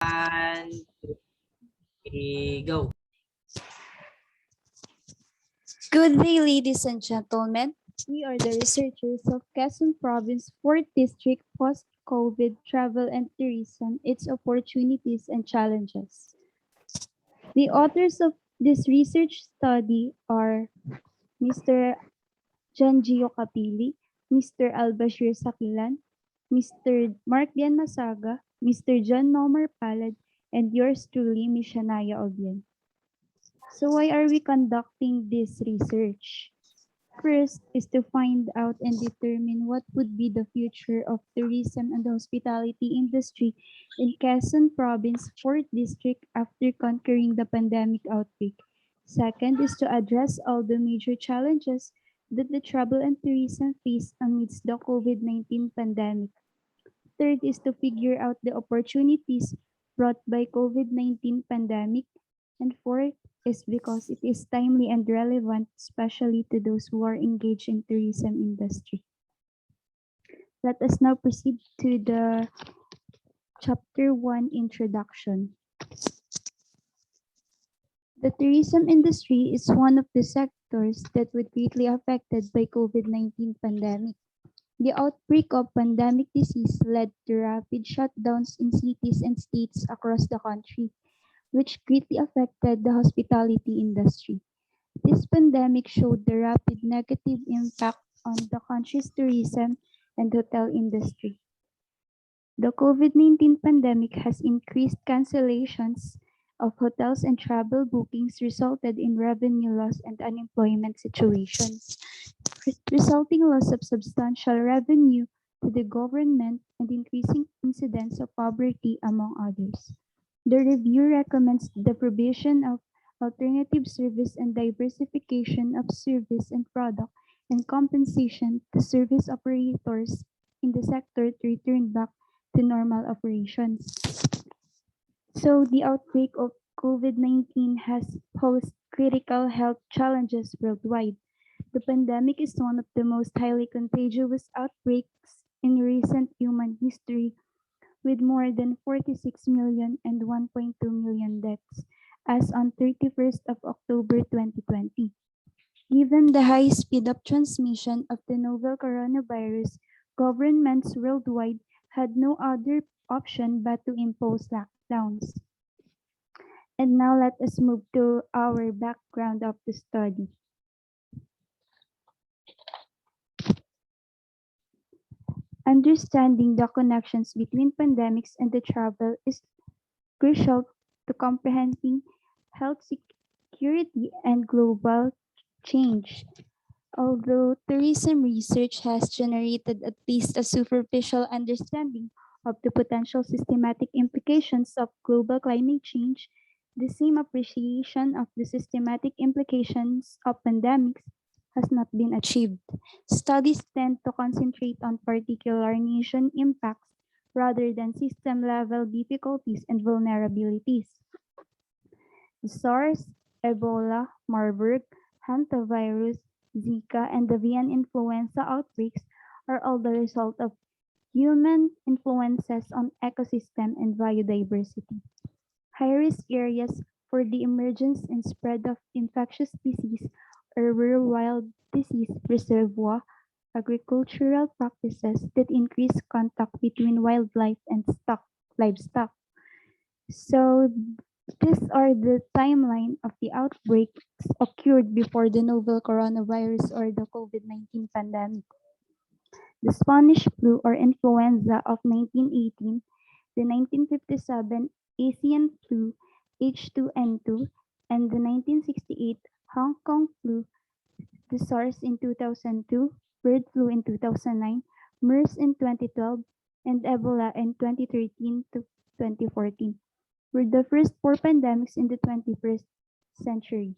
And go. Good day, ladies and gentlemen. We are the researchers of Quezon Province 4th District Post-COVID Travel and Tourism, its opportunities and challenges. The authors of this research study are Mr. John Gio Capili, Mr. Albashir Sakilan, Mr. Mark Dian Masaga, Mr. John Nomar Palad, and yours truly, Ms. Shanaya Obien. So why are we conducting this research? First is to find out and determine what would be the future of tourism and the hospitality industry in Quezon Province 4th District after conquering the pandemic outbreak. Second is to address all the major challenges that the travel and tourism face amidst the COVID-19 pandemic. Third is to figure out the opportunities brought by COVID-19 pandemic. And fourth is because it is timely and relevant, especially to those who are engaged in tourism industry. Let us now proceed to the chapter 1 introduction. The tourism industry is one of the sectors that were greatly affected by COVID-19 pandemic. The outbreak of pandemic disease led to rapid shutdowns in cities and states across the country, which greatly affected the hospitality industry. This pandemic showed the rapid negative impact on the country's tourism and hotel industry. The COVID-19 pandemic has increased cancellations of hotels and travel bookings, resulted in revenue loss and unemployment situations, resulting loss of substantial revenue to the government and increasing incidence of poverty, among others. The review recommends the provision of alternative service and diversification of service and product and compensation to service operators in the sector to return back to normal operations. So the outbreak of COVID-19 has posed critical health challenges worldwide. The pandemic is one of the most highly contagious outbreaks in recent human history, with more than 46 million and 1.2 million deaths as on 31st of October 2020. Given the high speed of transmission of the novel coronavirus, governments worldwide had no other option but to impose lockdowns. And now let us move to our background of the study. Understanding the connections between pandemics and the travel is crucial to comprehending health security and global change. Although tourism research has generated at least a superficial understanding of the potential systematic implications of global climate change, the same appreciation of the systematic implications of pandemics has not been achieved. Studies tend to concentrate on particular nation impacts rather than system-level difficulties and vulnerabilities. The SARS, Ebola, Marburg, hantavirus, Zika, and avian influenza outbreaks are all the result of human influences on ecosystem and biodiversity. High-risk areas for the emergence and spread of infectious disease are where wild disease reservoir, agricultural practices that increase contact between wildlife and livestock. So these are the timeline of the outbreaks occurred before the novel coronavirus or the COVID-19 pandemic. The Spanish flu or influenza of 1918, the 1957 Asian flu H2N2, and the 1968 Hong Kong flu, the SARS in 2002, bird flu in 2009, MERS in 2012, and Ebola in 2013 to 2014 were the first four pandemics in the 21st century.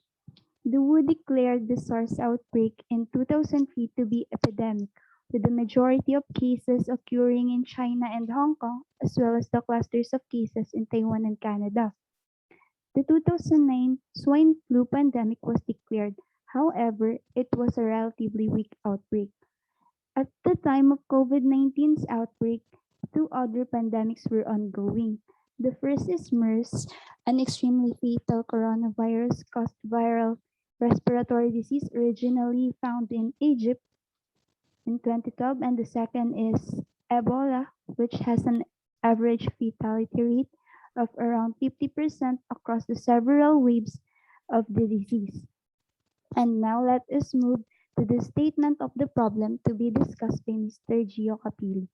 The WHO declared the SARS outbreak in 2003 to be epidemic, with the majority of cases occurring in China and Hong Kong, as well as the clusters of cases in Taiwan and Canada. The 2009 swine flu pandemic was declared. However, it was a relatively weak outbreak. At the time of COVID-19's outbreak, two other pandemics were ongoing. The first is MERS, an extremely fatal coronavirus-caused viral respiratory disease originally found in Egypt in 2012, and the second is Ebola, which has an average fatality rate of around 50% across the several waves of the disease. And now let us move to the statement of the problem to be discussed by Mr. Gio Capili.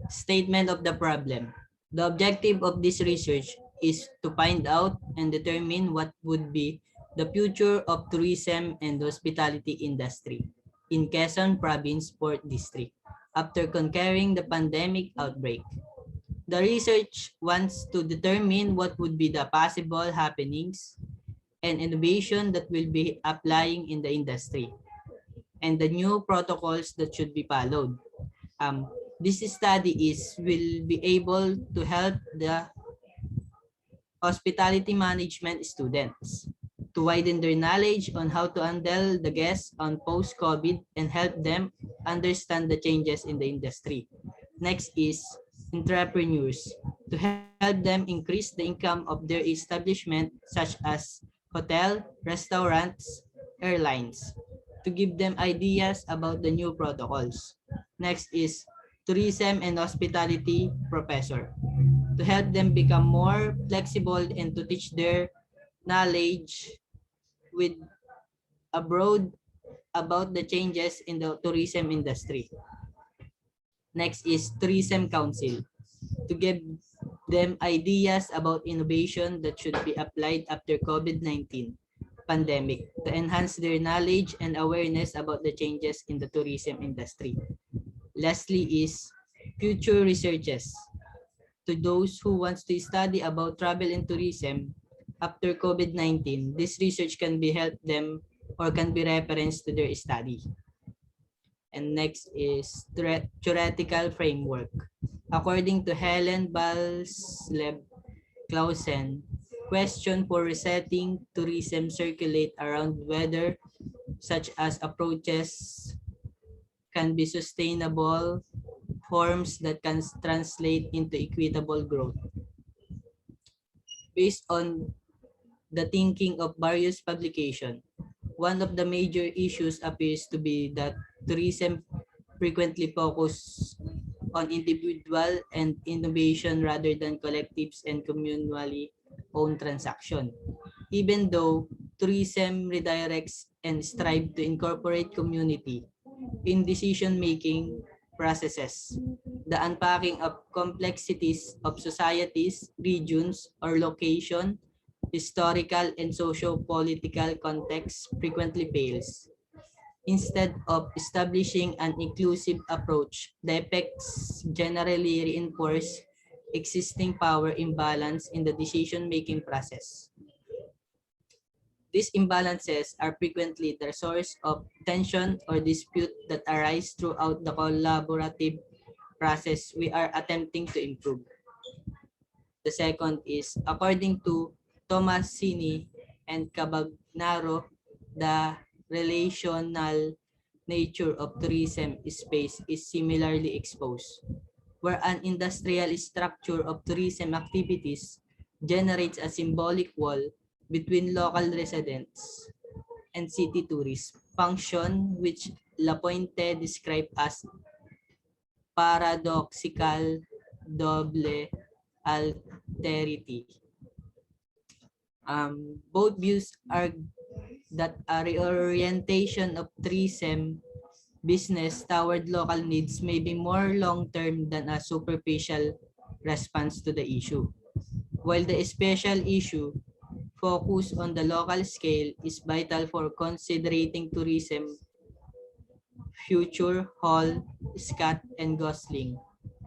Statement of the problem. The objective of this research is to find out and determine what would be the future of tourism and hospitality industry in Quezon Province Port District after conquering the pandemic outbreak. The research wants to determine what would be the possible happenings and innovation that will be applying in the industry and the new protocols that should be followed. This study will be able to help the hospitality management students to widen their knowledge on how to handle the guests on post-COVID and help them understand the changes in the industry. Next is entrepreneurs to help them increase the income of their establishment such as hotel, restaurants, airlines to give them ideas about the new protocols. Next is tourism and hospitality professor to help them become more flexible and to teach their knowledge with abroad about the changes in the tourism industry. Next is Tourism Council to give them ideas about innovation that should be applied after COVID-19 pandemic to enhance their knowledge and awareness about the changes in the tourism industry. Lastly is future researches to those who wants to study about travel and tourism after COVID-19. This research can be help them or can be referenced to their study. And next is theoretical framework. According to Helen Balsleb Clausen, question for resetting tourism circulate around whether such as approaches can be sustainable forms that can translate into equitable growth. Based on the thinking of various publications, one of the major issues appears to be that tourism frequently focus on individual and innovation rather than collectives and communally owned transaction. Even though tourism redirects and strive to incorporate community in decision-making processes, the unpacking of complexities of societies, regions, or location, historical and socio-political context frequently fails. Instead of establishing an inclusive approach, the effects generally reinforce existing power imbalance in the decision-making process. These imbalances are frequently the source of tension or dispute that arise throughout the collaborative process we are attempting to improve. The second is, according to Tomasini and Cabagnaro, the relational nature of tourism space is similarly exposed, where an industrial structure of tourism activities generates a symbolic wall between local residents and city tourists, function which Lapointe described as paradoxical double alterity. Both views are that a reorientation of tourism business toward local needs may be more long-term than a superficial response to the issue. While the special issue focus on the local scale is vital for considering tourism future, Hall, Scott, and Gosling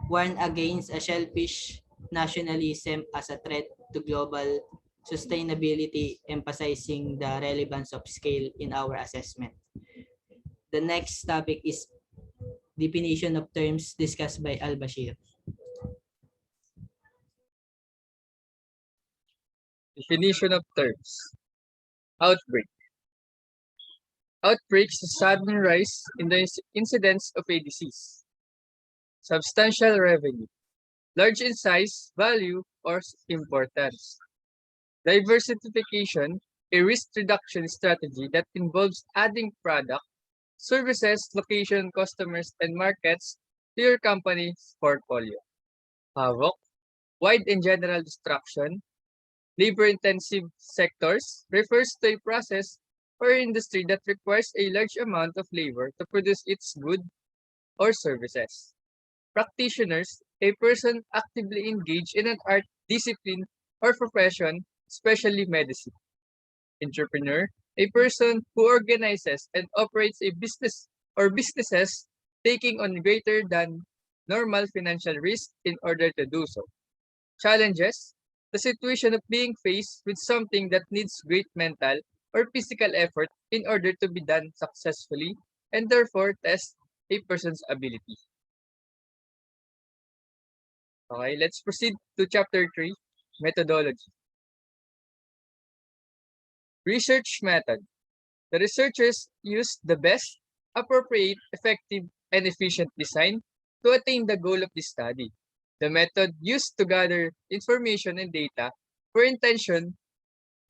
warn against a selfish nationalism as a threat to global sustainability, emphasizing the relevance of scale in our assessment. The next topic is definition of terms discussed by Al-Bashir. Definition of terms. Outbreak. Outbreak is a sudden rise in the incidence of a disease. Substantial revenue. large in size, value, or importance. Diversification, a risk reduction strategy that involves adding product, services, location, customers, and markets to your company's portfolio. Havoc, wide and general destruction, labor-intensive sectors refers to a process or industry that requires a large amount of labor to produce its good or services. Practitioners, a person actively engaged in an art, discipline, or profession, especially medicine. Entrepreneur, a person who organizes and operates a business or businesses taking on greater than normal financial risk in order to do so. Challenges, the situation of being faced with something that needs great mental or physical effort in order to be done successfully and therefore test a person's ability. Okay, let's proceed to chapter 3, methodology. Research method. The researchers use the best, appropriate, effective, and efficient design to attain the goal of the study. The method used to gather information and data for intention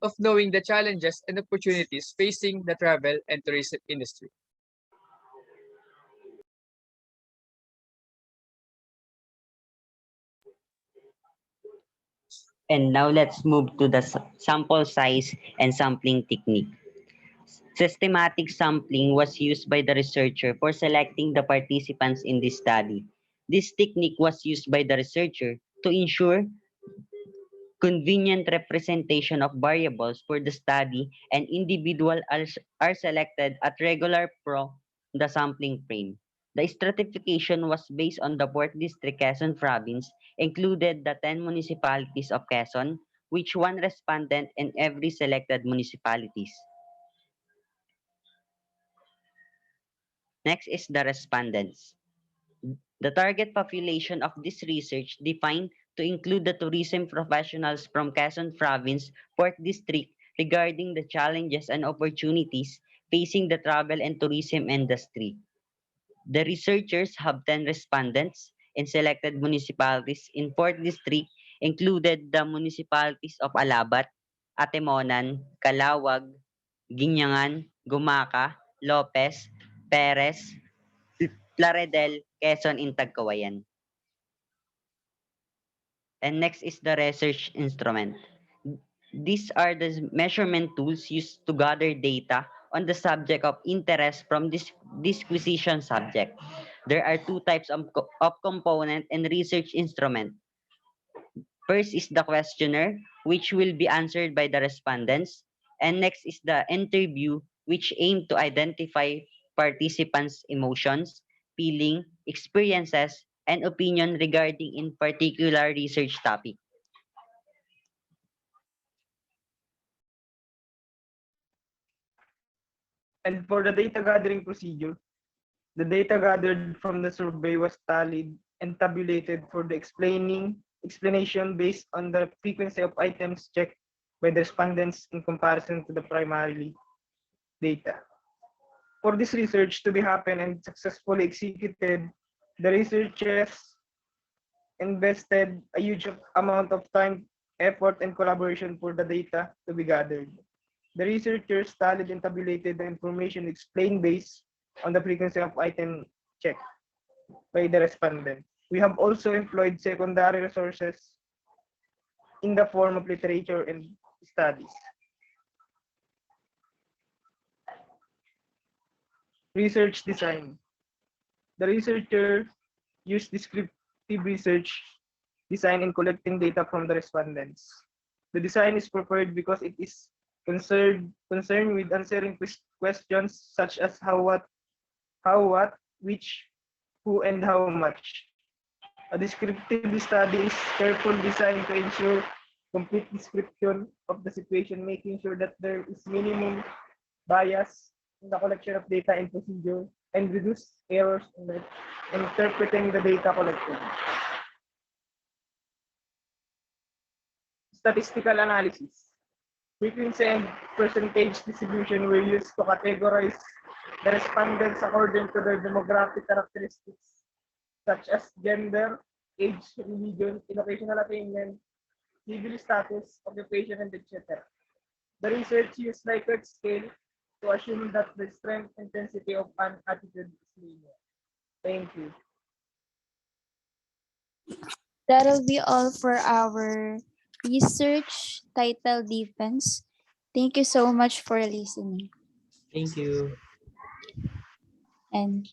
of knowing the challenges and opportunities facing the travel and tourism industry. And now let's move to the sample size and sampling technique. Systematic sampling was used by the researcher for selecting the participants in this study. This technique was used by the researcher to ensure convenient representation of variables for the study, and individuals are selected at regular from the sampling frame. The stratification was based on the 4th District Quezon Province, included the 10 municipalities of Quezon, which one respondent in every selected municipalities. Next is the respondents. The target population of this research defined to include the tourism professionals from Quezon Province, 4th District, regarding the challenges and opportunities facing the travel and tourism industry. The researchers have 10 respondents in selected municipalities in 4th District, included the municipalities of Alabat, Atemonan, Calawag, Guinyangan, Gumaca, Lopez, Perez, Plaredel, Quezon, and Tagkawayan. And next is the research instrument. These are the measurement tools used to gather data on the subject of interest from this disquisition subject. There are two types of component and research instrument. First is the questionnaire, which will be answered by the respondents. And next is the interview, which aim to identify participants' emotions, feeling, experiences, and opinion regarding in particular research topic. And for the data gathering procedure, the data gathered from the survey was tallied and tabulated for the explanation based on the frequency of items checked by the respondents in comparison to the primary data. For this research to be happen and successfully executed, the researchers invested a huge amount of time, effort, and collaboration for the data to be gathered. The researchers tallied and tabulated the information explained based on the frequency of item checked by the respondent. We have also employed secondary resources in the form of literature and studies. Research design. The researcher used descriptive research design in collecting data from the respondents. The design is preferred because it is concerned with answering questions such as how, what, which, who, and how much. A descriptive study is carefully designed to ensure complete description of the situation, making sure that there is minimum bias in the collection of data and procedure, and reduce errors in interpreting the data collected. Statistical analysis. Frequency and percentage distribution were used to categorize the respondents according to their demographic characteristics, such as gender, age, religion, educational attainment, civil status, occupation, and etc. The research used Likert scale to assume that the strength intensity of an attitude is linear. Thank you. That'll be all for our research title defense. Thank you so much for listening. Thank you. And